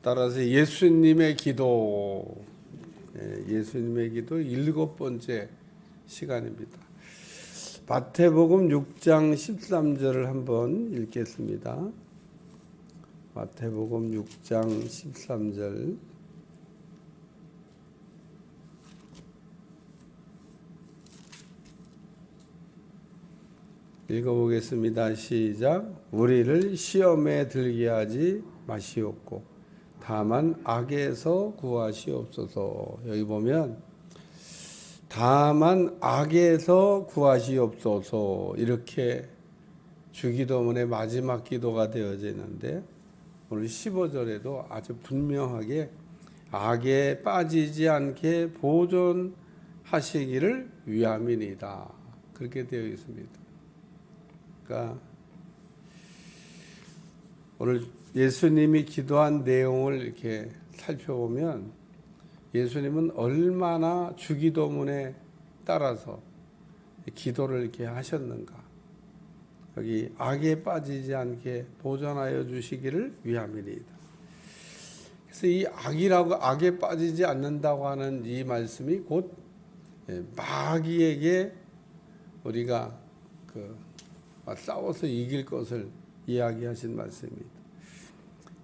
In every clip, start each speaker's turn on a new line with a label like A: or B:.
A: 따라서 예수님의 기도, 예수님의 기도 7번째 시간입니다. 마태복음 6장 13절을 한번 읽겠습니다. 마태복음 6장 13절. 읽어보겠습니다. 시작. 우리를 시험에 들게 하지 마시옵고 다만 악에서 구하시옵소서. 여기 보면 다만 악에서 구하시옵소서 이렇게 주기도문의 마지막 기도가 되어져 있는데, 오늘 15절에도 아주 분명하게 악에 빠지지 않게 보존하시기를 위함이니이다 그렇게 되어 있습니다. 그러니까 오늘 예수님이 기도한 내용을 이렇게 살펴보면 예수님은 얼마나 주기도문에 따라서 기도를 이렇게 하셨는가. 여기 악에 빠지지 않게 보존하여 주시기를 위함이니이다. 그래서 이 악에 빠지지 않는다고 하는 이 말씀이 곧 마귀에게 우리가 싸워서 이길 것을 이야기하신 말씀입니다.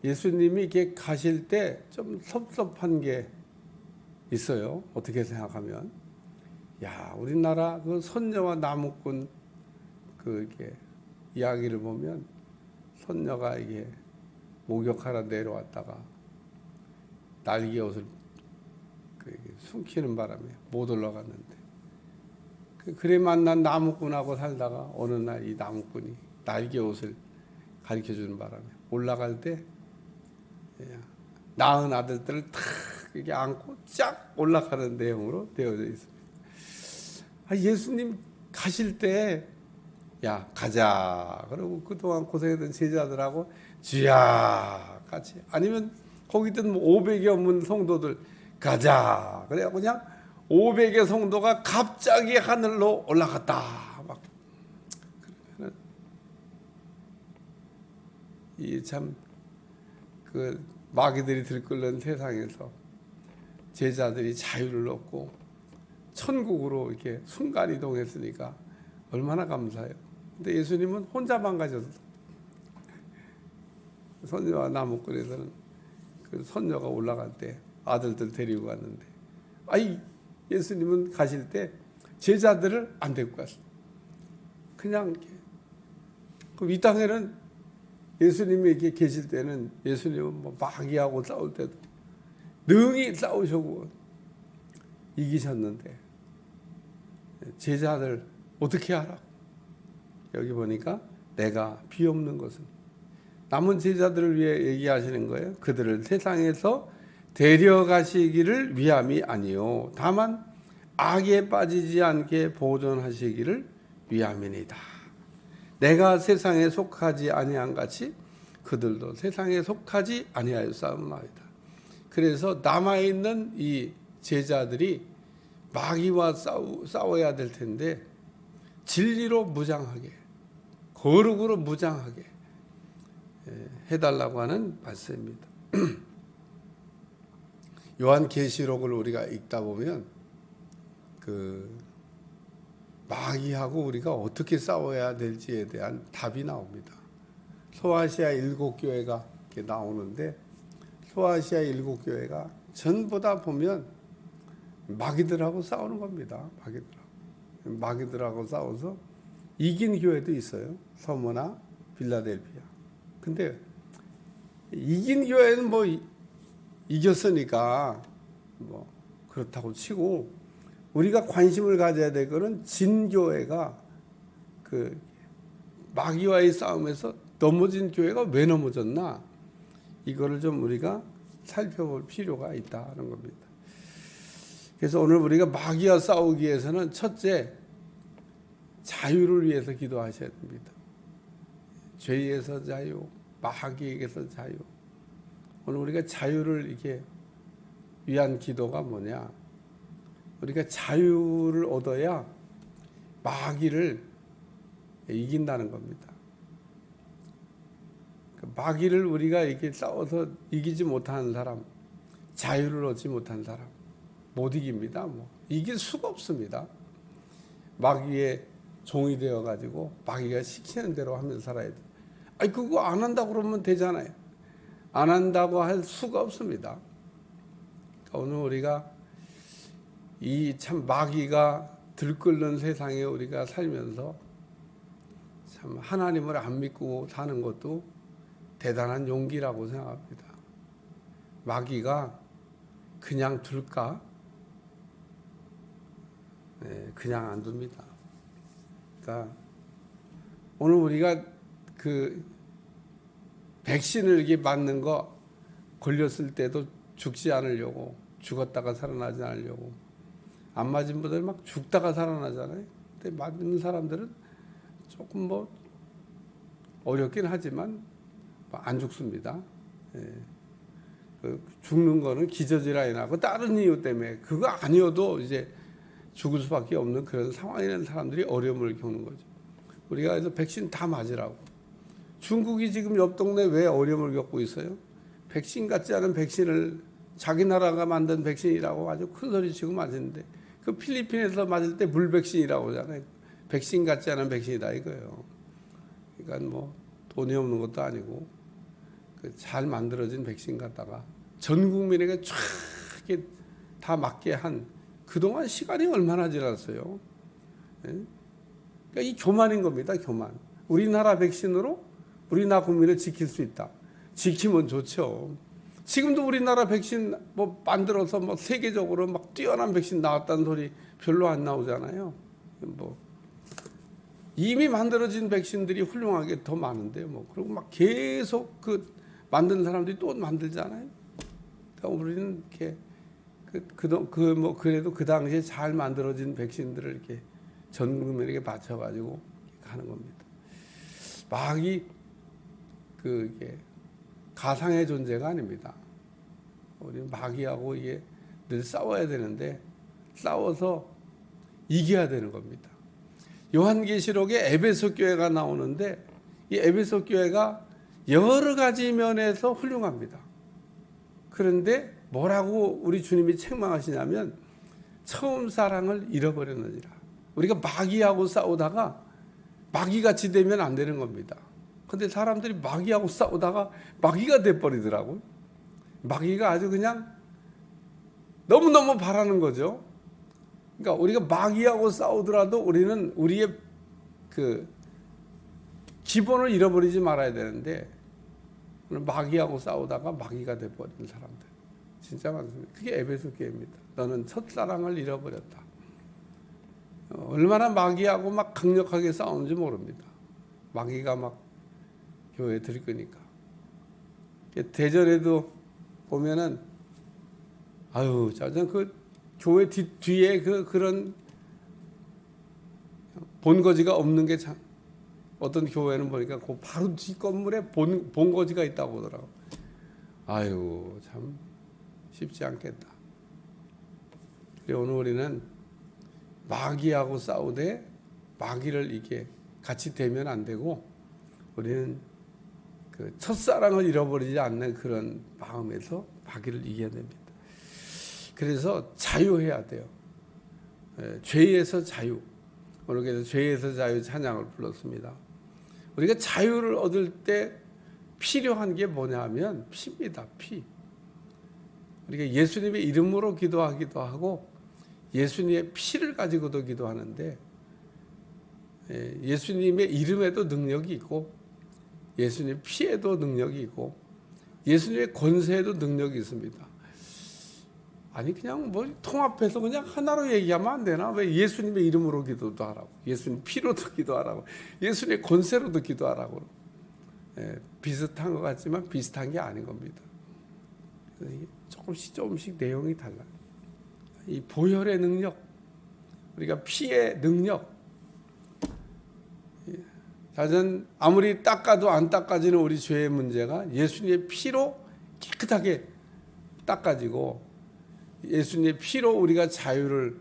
A: 예수님이 이렇게 가실 때 좀 섭섭한 게 있어요. 어떻게 생각하면, 우리나라 그 선녀와 나무꾼 이렇게 이야기를 보면, 선녀가 이게 목욕하러 내려왔다가 날개 옷을 숨기는 바람에 못 올라갔는데, 그래 만난 나무꾼하고 살다가 어느 날 이 나무꾼이 날개 옷을 가르쳐 주는 바람에 올라갈 때 낳은 아들들을 탁 이렇게 안고 쫙 올라가는 내용으로 되어져 있습니다. 예수님 가실 때 가자 그러고 그동안 고생했던 제자들하고 주야 같이, 아니면 거기 있던 500여 없는 성도들 가자 그래갖고 그냥 500의 성도가 갑자기 하늘로 올라갔다. 이 참 마귀들이 들끓는 세상에서 제자들이 자유를 얻고 천국으로 이렇게 순간 이동했으니까 얼마나 감사해요. 근데 예수님은 혼자만 가셨어. 선녀와 나무꾼에서는 그 선녀가 올라갈 때 아들들 데리고 갔는데, 예수님은 가실 때 제자들을 안 데리고 갔어요. 그냥 이렇게. 그럼 이 땅에는 예수님이 이렇게 계실 때는 예수님은 마귀하고 싸울 때도 능히 싸우시고 이기셨는데, 제자들 어떻게 하라? 여기 보니까 내가 비 없는 것은, 남은 제자들을 위해 얘기하시는 거예요. 그들을 세상에서 데려가시기를 위함이 아니요 다만 악에 빠지지 않게 보존하시기를 위함이니이다. 내가 세상에 속하지 아니한 같이 그들도 세상에 속하지 아니하였사옵나이다. 그래서 남아있는 이 제자들이 마귀와 싸워야 될 텐데 진리로 무장하게, 거룩으로 무장하게 해달라고 하는 말씀입니다. 요한계시록을 우리가 읽다 보면 마귀하고 우리가 어떻게 싸워야 될지에 대한 답이 나옵니다. 소아시아 7교회가 이렇게 나오는데, 소아시아 7교회가 전부 다 보면 마귀들하고 싸우는 겁니다. 마귀들하고 싸워서 이긴 교회도 있어요. 서머나 빌라델피아. 근데 이긴 교회는 이겼으니까 그렇다고 치고, 우리가 관심을 가져야 될 것은 진교회가 마귀와의 싸움에서 넘어진 교회가 왜 넘어졌나, 이거를 좀 우리가 살펴볼 필요가 있다는 겁니다. 그래서 오늘 우리가 마귀와 싸우기 위해서는 첫째, 자유를 위해서 기도하셔야 됩니다. 죄에서 자유, 마귀에게서 자유. 오늘 우리가 자유를 이렇게 위한 기도가 뭐냐? 우리가 자유를 얻어야 마귀를 이긴다는 겁니다. 그 마귀를 우리가 이렇게 싸워서 이기지 못하는 사람, 자유를 얻지 못한 사람 못 이깁니다. 뭐 이길 수가 없습니다. 마귀의 종이 되어 가지고 마귀가 시키는 대로 하면서 살아야 돼. 아니 그거 안 한다고 그러면 되잖아요. 안 한다고 할 수가 없습니다. 그러니까 오늘 우리가 이 참 마귀가 들끓는 세상에 우리가 살면서 참 하나님을 안 믿고 사는 것도 대단한 용기라고 생각합니다. 마귀가 그냥 둘까? 네, 그냥 안 둡니다. 그러니까 오늘 우리가 그 백신을 이게 맞는 거 걸렸을 때도 죽지 않으려고, 죽었다가 살아나지 않으려고, 안 맞은 분들 막 죽다가 살아나잖아요. 근데 맞는 사람들은 조금 뭐 어렵긴 하지만 안 죽습니다. 예. 그 죽는 거는 기저질환이나 다른 이유 때문에, 그거 아니어도 이제 죽을 수밖에 없는 그런 상황에 있는 사람들이 어려움을 겪는 거죠. 우리가 그래서 백신 다 맞으라고. 중국이 지금 옆 동네 왜 어려움을 겪고 있어요? 백신 같지 않은 백신을 자기 나라가 만든 백신이라고 아주 큰 소리 치고 맞는데, 그 필리핀에서 맞을 때 물백신이라고 하잖아요. 백신 같지 않은 백신이다 이거예요. 그러니까 뭐 돈이 없는 것도 아니고 그 잘 만들어진 백신 갖다가 전 국민에게 쫙 이렇게 다 맞게 한, 그동안 시간이 얼마나 지났어요. 예? 그러니까 이 교만인 겁니다. 교만. 우리나라 백신으로 우리나라 국민을 지킬 수 있다. 지키면 좋죠. 지금도 우리나라 백신 뭐 만들어서 뭐 세계적으로 막 뛰어난 백신 나왔다는 소리 별로 안 나오잖아요. 뭐 이미 만들어진 백신들이 훌륭하게 더 많은데 뭐, 그리고 막 계속 그 만드는 사람들이 또 만들잖아요. 그러니까 우리는 이렇게 그래도 그 당시에 잘 만들어진 백신들을 이렇게 전 국민에게 맞춰가지고 하는 겁니다. 마귀 이게 가상의 존재가 아닙니다. 우리는 마귀하고 이게 늘 싸워야 되는데 싸워서 이겨야 되는 겁니다. 요한계시록에 에베소 교회가 나오는데 이 에베소 교회가 여러 가지 면에서 훌륭합니다. 그런데 뭐라고 우리 주님이 책망하시냐면 처음 사랑을 잃어버렸느니라. 우리가 마귀하고 싸우다가 마귀같이 되면 안 되는 겁니다. 근데 사람들이 마귀하고 싸우다가 마귀가 돼버리더라고요. 마귀가 아주 그냥 너무너무 바라는 거죠. 그러니까 우리가 마귀하고 싸우더라도 우리는 우리의 그 기본을 잃어버리지 말아야 되는데, 마귀하고 싸우다가 마귀가 돼버린 사람들 진짜 많습니다. 그게 에베소 교회입니다. 너는 첫사랑을 잃어버렸다. 얼마나 마귀하고 막 강력하게 싸우는지 모릅니다. 마귀가 막 교회에 들이끄니까. 대전에도 보면은 아유, 짜증 그 교회 뒤에 그런 본거지가 없는 게 참, 어떤 교회는 보니까 그 바로 뒷 건물에 본거지가 있다고 하더라고. 아유, 참 쉽지 않겠다. 오늘 우리는 마귀하고 싸우되 마귀를 이게 같이 되면 안 되고, 우리는 그 첫사랑을 잃어버리지 않는 그런 마음에서 마귀를 이겨야 됩니다. 그래서 자유해야 돼요. 죄에서 자유. 오늘 그래서 죄에서 자유 찬양을 불렀습니다. 우리가 자유를 얻을 때 필요한 게 뭐냐면 피입니다. 피. 우리가 예수님의 이름으로 기도하기도 하고 예수님의 피를 가지고도 기도하는데, 예수님의 이름에도 능력이 있고 예수님의 피에도 능력이 있고 예수님의 권세에도 능력이 있습니다. 아니 그냥 뭐 통합해서 그냥 하나로 얘기하면 안 되나? 왜 예수님의 이름으로 기도도 하라고, 예수님 피로도 기도하라고, 예수님의 권세로도 기도하라고. 비슷한 것 같지만 비슷한 게 아닌 겁니다. 조금씩 내용이 달라요. 이 보혈의 능력, 우리가 피의 능력, 사실 아무리 닦아도 안 닦아지는 우리 죄의 문제가 예수님의 피로 깨끗하게 닦아지고 예수님의 피로 우리가 자유를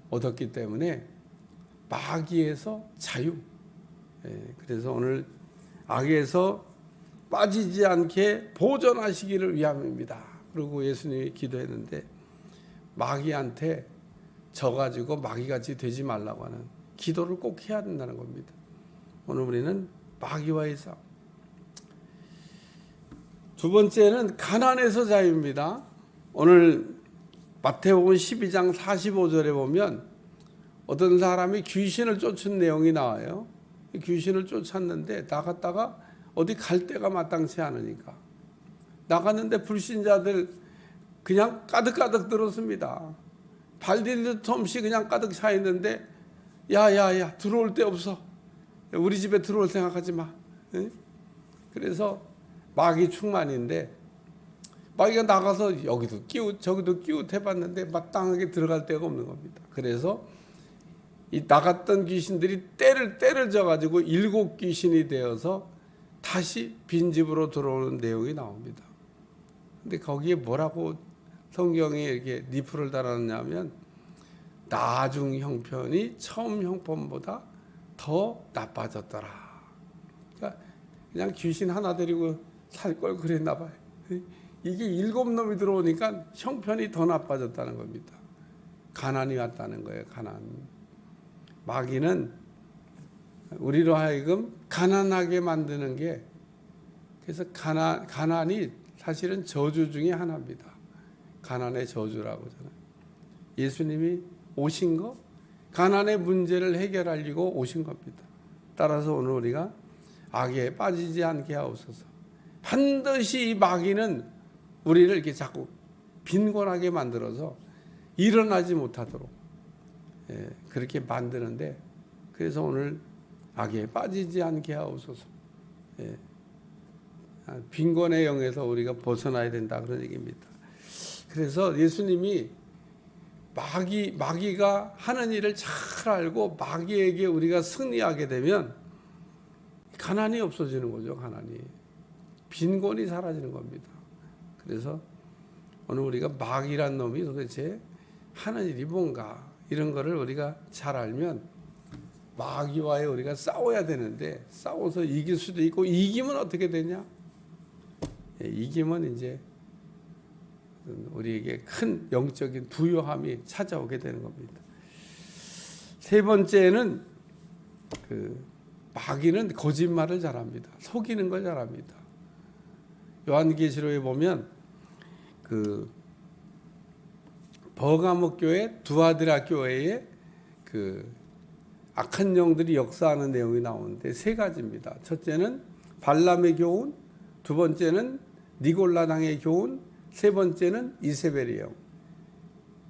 A: 얻었기 때문에 마귀에서 자유. 그래서 오늘 악에서 빠지지 않게 보존하시기를 위함입니다. 그리고 예수님이 기도했는데 마귀한테 져가지고 마귀같이 되지 말라고 하는 기도를 꼭 해야 된다는 겁니다. 오늘 우리는 마귀와의 싸움. 두 번째는 가난에서 자유입니다. 오늘 마태복음 12장 45절에 보면 어떤 사람이 귀신을 쫓은 내용이 나와요. 귀신을 쫓았는데 나갔다가 어디 갈 데가 마땅치 않으니까 나갔는데 불신자들 그냥 가득가득 들었습니다. 발디딜 틈 없이 그냥 가득 차 있는데 야야야 들어올 데 없어. 우리 집에 들어올 생각하지 마. 그래서 마귀 충만인데 마귀가 나가서 여기도 끼웃 저기도 끼웃 해봤는데 마땅하게 들어갈 데가 없는 겁니다. 그래서 이 나갔던 귀신들이 때를 져가지고 7 귀신이 되어서 다시 빈집으로 들어오는 내용이 나옵니다. 근데 거기에 뭐라고 성경에 이렇게 리프를 달았냐면 나중 형편이 처음 형편보다 더 나빠졌더라. 그러니까 그냥 귀신 하나 데리고 살 걸 그랬나 봐요. 이게 7 놈이 들어오니까 형편이 더 나빠졌다는 겁니다. 가난이 왔다는 거예요. 가난. 마귀는 우리로 하여금 가난하게 만드는 게, 그래서 가난이 사실은 저주 중에 하나입니다. 가난의 저주라고 하잖아요. 예수님이 오신 거 가난의 문제를 해결하려고 오신 겁니다. 따라서 오늘 우리가 악에 빠지지 않게 하옵소서. 반드시 이 마귀는 우리를 이렇게 자꾸 빈곤하게 만들어서 일어나지 못하도록 그렇게 만드는데, 그래서 오늘 악에 빠지지 않게 하옵소서. 빈곤의 영에서 우리가 벗어나야 된다 그런 얘기입니다. 그래서 예수님이 마귀가 하는 일을 잘 알고 마귀에게 우리가 승리하게 되면 가난이 없어지는 거죠. 가난이, 빈곤이 사라지는 겁니다. 그래서 오늘 우리가 마귀란 놈이 도대체 하는 일이 뭔가 이런 거를 우리가 잘 알면 마귀와의 우리가 싸워야 되는데, 싸워서 이길 수도 있고, 이기면 어떻게 되냐? 이기면 이제 우리에게 큰 영적인 부요함이 찾아오게 되는 겁니다. 세 번째는 마귀는 거짓말을 잘합니다. 속이는 걸 잘합니다. 요한계시록에 보면 버가모 교회, 두아드라 교회에 악한 영들이 역사하는 내용이 나오는데 3가지입니다. 첫째는 발람의 교훈, 두 번째는 니골라당의 교훈, 세 번째는 이세벨의 영.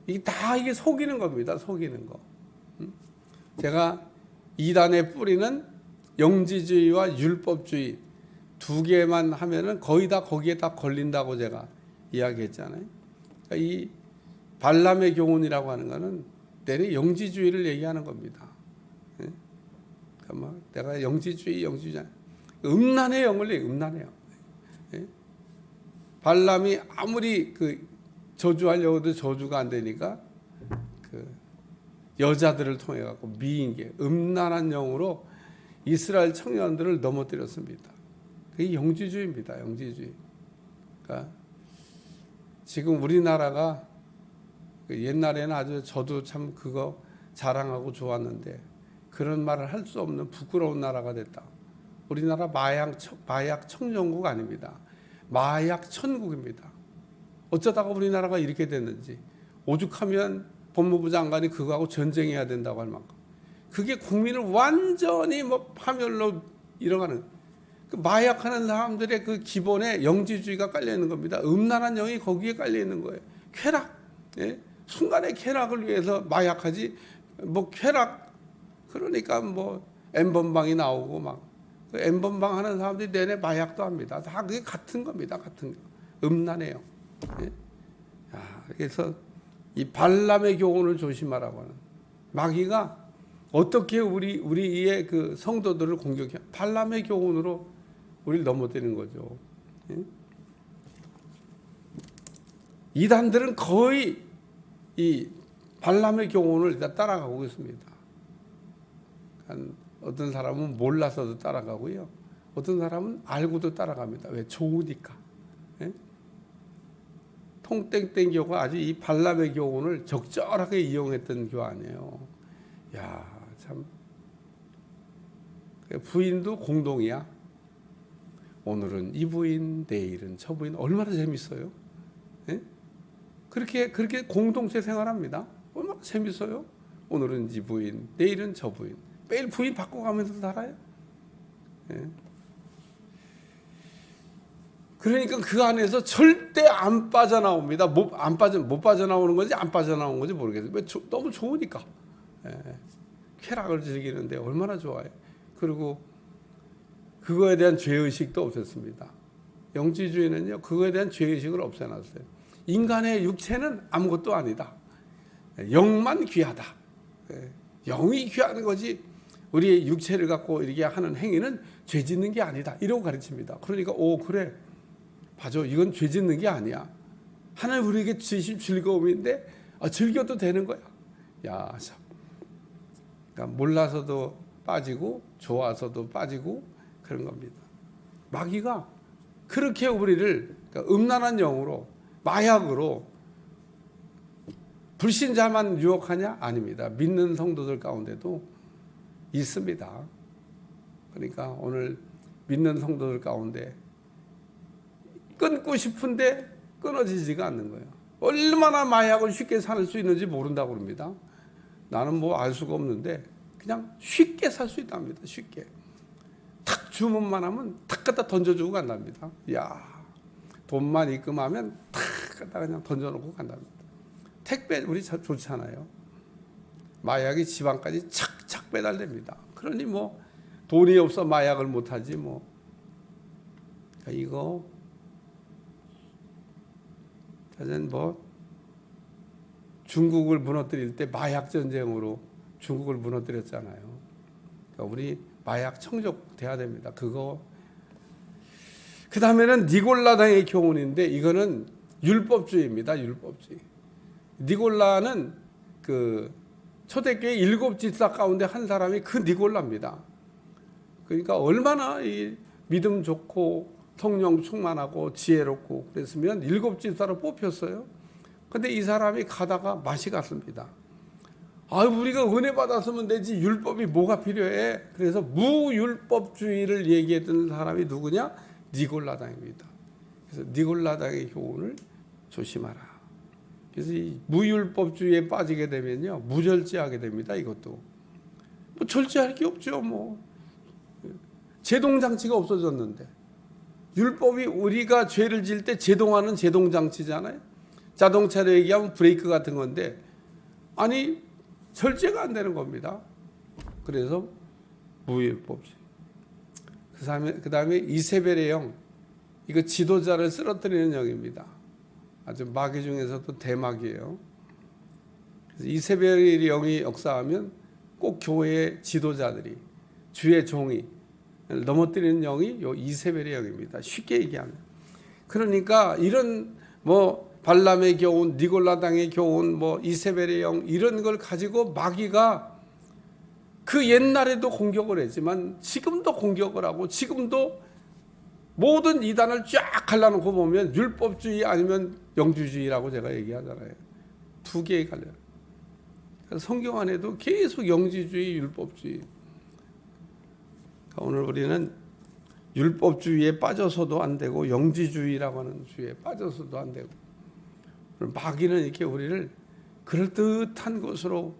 A: 이게 속이는 겁니다. 속이는 거. 제가 이단의 뿌리는 영지주의와 율법주의 2개만 하면은 거의 다 거기에 다 걸린다고 제가 이야기했잖아요. 그러니까 이 발람의 교훈이라고 하는 거는 내내 영지주의를 얘기하는 겁니다. 그러니까 내가 영지주의 음란의 영을 얘기해요. 음란의 영. 발람이 아무리 저주하려고 해도 저주가 안 되니까 여자들을 통해 갖고 미인계, 음란한 영으로 이스라엘 청년들을 넘어뜨렸습니다. 그게 영지주의입니다. 영지주의. 그러니까 지금 우리나라가 옛날에는 아주 저도 참 그거 자랑하고 좋았는데 그런 말을 할 수 없는 부끄러운 나라가 됐다. 우리나라 마약 청정국 아닙니다. 마약 천국입니다. 어쩌다가 우리나라가 이렇게 됐는지. 오죽하면 법무부 장관이 그거하고 전쟁해야 된다고 할 만큼. 그게 국민을 완전히 파멸로 잃어가는, 마약하는 사람들의 그 기본에 영지주의가 깔려 있는 겁니다. 음란한 영이 거기에 깔려 있는 거예요. 쾌락, 순간의 쾌락을 위해서 마약하지. 쾌락, 그러니까 엠번방이 나오고 엠번방 하는 사람들이 내내 마약도 합니다. 다 그게 같은 겁니다. 같은 거. 음란해요. 그래서 이 발람의 교훈을 조심하라고 하는, 마귀가 어떻게 우리의 그 성도들을 공격해? 발람의 교훈으로 우리를 넘어뜨리는 거죠. 이단들은 거의 이 발람의 교훈을 다 따라가고 있습니다. 어떤 사람은 몰라서도 따라가고요. 어떤 사람은 알고도 따라갑니다. 왜? 좋으니까. 예? 통땡땡 교가 아주 이 발람의 교훈을 적절하게 이용했던 교 아니에요. 야, 참. 부인도 공동이야. 오늘은 이 부인, 내일은 저 부인. 얼마나 재밌어요. 예? 그렇게 공동체 생활합니다. 얼마나 재밌어요. 오늘은 이 부인, 내일은 저 부인. 매일 부인 바꿔가면서 살아요. 예? 그러니까 그 안에서 절대 안 빠져나옵니다. 못 빠져나오는 건지 안 빠져나오는 건지 모르겠어요. 왜? 너무 좋으니까. 예. 쾌락을 즐기는데 얼마나 좋아요. 그리고 그거에 대한 죄의식도 없었습니다. 영지주의는요, 그거에 대한 죄의식을 없애놨어요. 인간의 육체는 아무것도 아니다. 영만 귀하다. 예. 영이 귀한 거지 우리의 육체를 갖고 이렇게 하는 행위는 죄 짓는 게 아니다. 이러고 가르칩니다. 그러니까 그래. 맞아. 이건 죄 짓는 게 아니야. 하나님 우리에게 주신 즐거움인데 즐겨도 되는 거야. 야, 참. 그러니까 몰라서도 빠지고 좋아서도 빠지고 그런 겁니다. 마귀가 그렇게 우리를 그러니까 음란한 영으로 마약으로 불신자만 유혹하냐? 아닙니다. 믿는 성도들 가운데도 있습니다. 그러니까 오늘 믿는 성도들 가운데 끊고 싶은데 끊어지지가 않는 거예요. 얼마나 마약을 쉽게 살 수 있는지 모른다고 그럽니다. 나는 뭐 알 수가 없는데 그냥 쉽게 살 수 있답니다. 쉽게. 탁 주문만 하면 탁 갖다 던져주고 간답니다. 이야, 돈만 입금하면 탁 갖다 그냥 던져놓고 간답니다. 택배 우리 좋잖아요. 마약이 지방까지 착착 배달됩니다. 그러니 뭐 돈이 없어 마약을 못하지 뭐. 그러니까 이거 사실 뭐 중국을 무너뜨릴 때 마약 전쟁으로 중국을 무너뜨렸잖아요. 그러니까 우리 마약 청족돼야 됩니다. 그거. 그 다음에는 니골라당의 교훈인데 이거는 율법주의입니다. 율법주의. 니골라는 그 초대교회 7집사 가운데 한 사람이 그 니골라입니다. 그러니까 얼마나 이 믿음 좋고 성령 충만하고 지혜롭고 그랬으면 7집사로 뽑혔어요. 근데 이 사람이 가다가 맛이 갔습니다. 우리가 은혜 받았으면 되지 율법이 뭐가 필요해. 그래서 무율법주의를 얘기했던 사람이 누구냐? 니골라당입니다. 그래서 니골라당의 교훈을 조심하라. 그래서 이 무율법주의에 빠지게 되면요 무절제하게 됩니다. 이것도 뭐 절제할 게 없죠. 뭐 제동장치가 없어졌는데 율법이 우리가 죄를 지을 때 제동하는 제동장치잖아요. 자동차로 얘기하면 브레이크 같은 건데 아니 절제가 안 되는 겁니다. 그래서 무율법주의. 그 다음에 이세벨의 영, 이거 지도자를 쓰러뜨리는 영입니다. 아주 마귀 중에서도 대마귀예요. 그래서 이세벨의 영이 역사하면 꼭 교회의 지도자들이 주의 종이 넘어뜨리는 영이 요 이세벨의 영입니다. 쉽게 얘기하면. 그러니까 이런 뭐 발람의 교훈, 니골라당의 교훈, 뭐 이세벨의 영 이런 걸 가지고 마귀가 그 옛날에도 공격을 했지만 지금도 공격을 하고 지금도 모든 이단을 쫙 갈라놓고 보면 율법주의 아니면 영주주의라고 제가 얘기하잖아요. 두 개의 갈려. 성경 안에도 계속 영지주의, 율법주의. 오늘 우리는 율법주의에 빠져서도 안 되고 영지주의라고 하는 주의에 빠져서도 안 되고 마귀는 이렇게 우리를 그럴듯한 것으로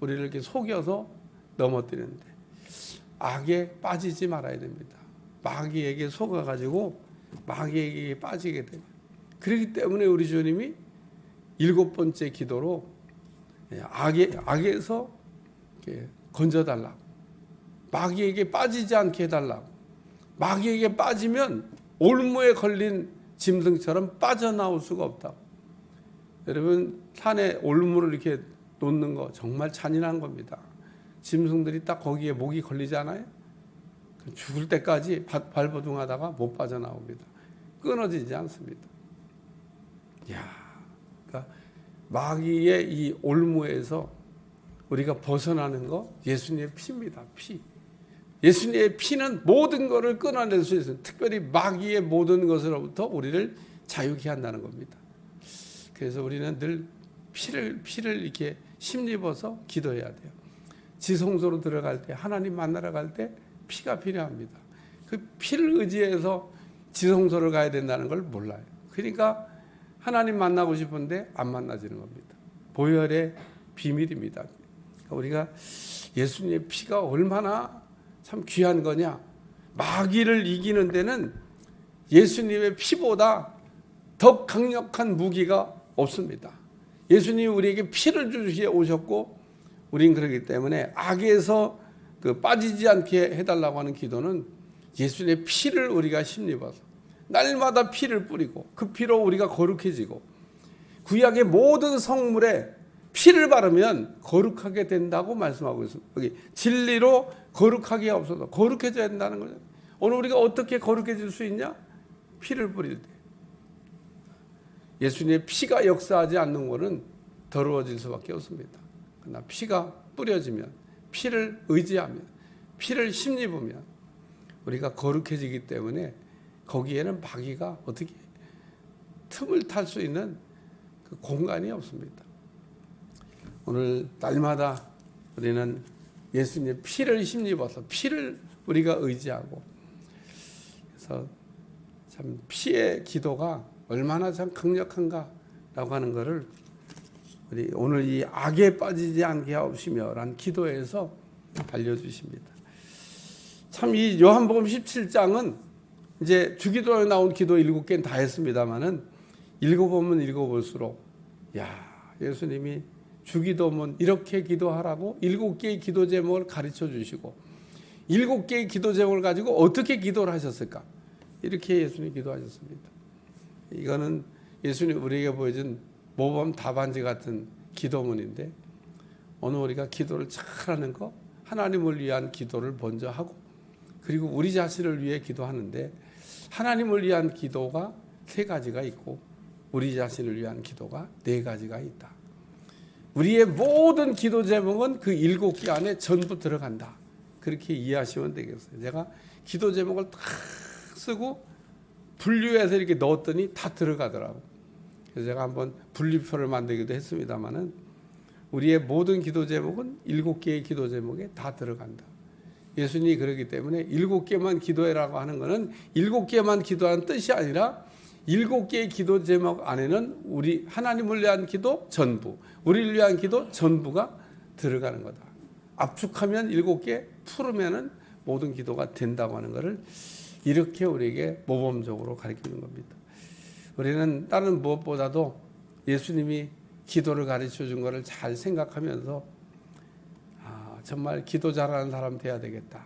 A: 우리를 이렇게 속여서 넘어뜨리는데 악에 빠지지 말아야 됩니다. 마귀에게 속아가지고 마귀에게 빠지게 됩니다. 그렇기 때문에 우리 주님이 7번째 기도로 악에서 건져달라고, 마귀에게 빠지지 않게 해달라고. 마귀에게 빠지면 올무에 걸린 짐승처럼 빠져나올 수가 없다고. 여러분 산에 올무를 이렇게 놓는 거 정말 잔인한 겁니다. 짐승들이 딱 거기에 목이 걸리잖아요. 죽을 때까지 발버둥하다가 못 빠져나옵니다. 끊어지지 않습니다. 그러니까 마귀의 이 올무에서 우리가 벗어나는 거 예수님의 피입니다. 피. 예수님의 피는 모든 것을 끊어낼 수 있어요. 특별히 마귀의 모든 것으로부터 우리를 자유케 한다는 겁니다. 그래서 우리는 늘 피를 이렇게 힘입어서 기도해야 돼요. 지성소로 들어갈 때, 하나님 만나러 갈 때 피가 필요합니다. 그 피를 의지해서 지성소를 가야 된다는 걸 몰라요. 그러니까 하나님 만나고 싶은데 안 만나지는 겁니다. 보혈의 비밀입니다. 그러니까 우리가 예수님의 피가 얼마나 참 귀한 거냐. 마귀를 이기는 데는 예수님의 피보다 더 강력한 무기가 없습니다. 예수님이 우리에게 피를 주시에 오셨고, 우린 그렇기 때문에 악에서 빠지지 않게 해달라고 하는 기도는 예수님의 피를 우리가 힘입어서 날마다 피를 뿌리고 그 피로 우리가 거룩해지고, 구약의 모든 성물에 피를 바르면 거룩하게 된다고 말씀하고 있습니다. 여기 진리로 거룩하게 없어도 거룩해져야 된다는 거죠. 오늘 우리가 어떻게 거룩해질 수 있냐? 피를 뿌릴 때. 예수님의 피가 역사하지 않는 것은 더러워질 수밖에 없습니다. 그러나 피가 뿌려지면, 피를 의지하면, 피를 힘입으면 우리가 거룩해지기 때문에 거기에는 마귀가 어떻게 틈을 탈 수 있는 그 공간이 없습니다. 오늘 날마다 우리는 예수님의 피를 힘입어서 피를 우리가 의지하고, 그래서 참 피의 기도가 얼마나 참 강력한가라고 하는 것을 우리 오늘 이 악에 빠지지 않게 하옵시며라는 기도에서 알려주십니다. 참 이 요한복음 17장은 이제 주기도에 나온 기도 7개는 다 했습니다만은 읽어보면 읽어볼수록, 야, 예수님이 주기도문 이렇게 기도하라고 7개의 기도 제목을 가르쳐 주시고, 7개의 기도 제목을 가지고 어떻게 기도를 하셨을까? 이렇게 예수님이 기도하셨습니다. 이거는 예수님 우리에게 보여준 모범 답안지 같은 기도문인데, 오늘 우리가 기도를 잘하는 거, 하나님을 위한 기도를 먼저 하고, 그리고 우리 자신을 위해 기도하는데, 하나님을 위한 기도가 3가지가 있고 우리 자신을 위한 기도가 4가지가 있다. 우리의 모든 기도 제목은 그 7개 안에 전부 들어간다. 그렇게 이해하시면 되겠어요. 제가 기도 제목을 다 쓰고 분류해서 이렇게 넣었더니 다 들어가더라고요. 그래서 제가 한번 분류표를 만들기도 했습니다만은, 우리의 모든 기도 제목은 7개의 기도 제목에 다 들어간다. 예수님이 그러기 때문에 7개만 기도해라고 하는 것은 7개만 기도하는 뜻이 아니라 7개의 기도 제목 안에는 우리 하나님을 위한 기도 전부, 우리를 위한 기도 전부가 들어가는 거다. 압축하면 7개, 풀으면은 모든 기도가 된다고 하는 것을 이렇게 우리에게 모범적으로 가르치는 겁니다. 우리는 다른 무엇보다도 예수님이 기도를 가르쳐 준 것을 잘 생각하면서 정말 기도 잘하는 사람 돼야 되겠다.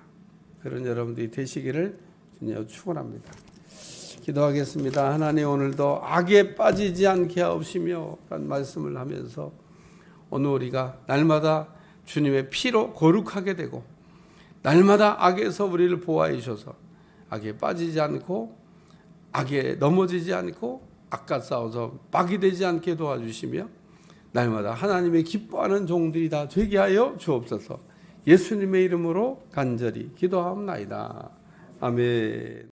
A: 그런 여러분들이 되시기를 주님 축원합니다. 기도하겠습니다. 하나님, 오늘도 악에 빠지지 않게 하옵시며 라는 말씀을 하면서 오늘 우리가 날마다 주님의 피로 거룩하게 되고, 날마다 악에서 우리를 보호해 주셔서 악에 빠지지 않고 악에 넘어지지 않고 악과 싸워서 막이 되지 않게 도와주시며, 날마다 하나님의 기뻐하는 종들이 다 되게 하여 주옵소서. 예수님의 이름으로 간절히 기도하옵나이다. 아멘.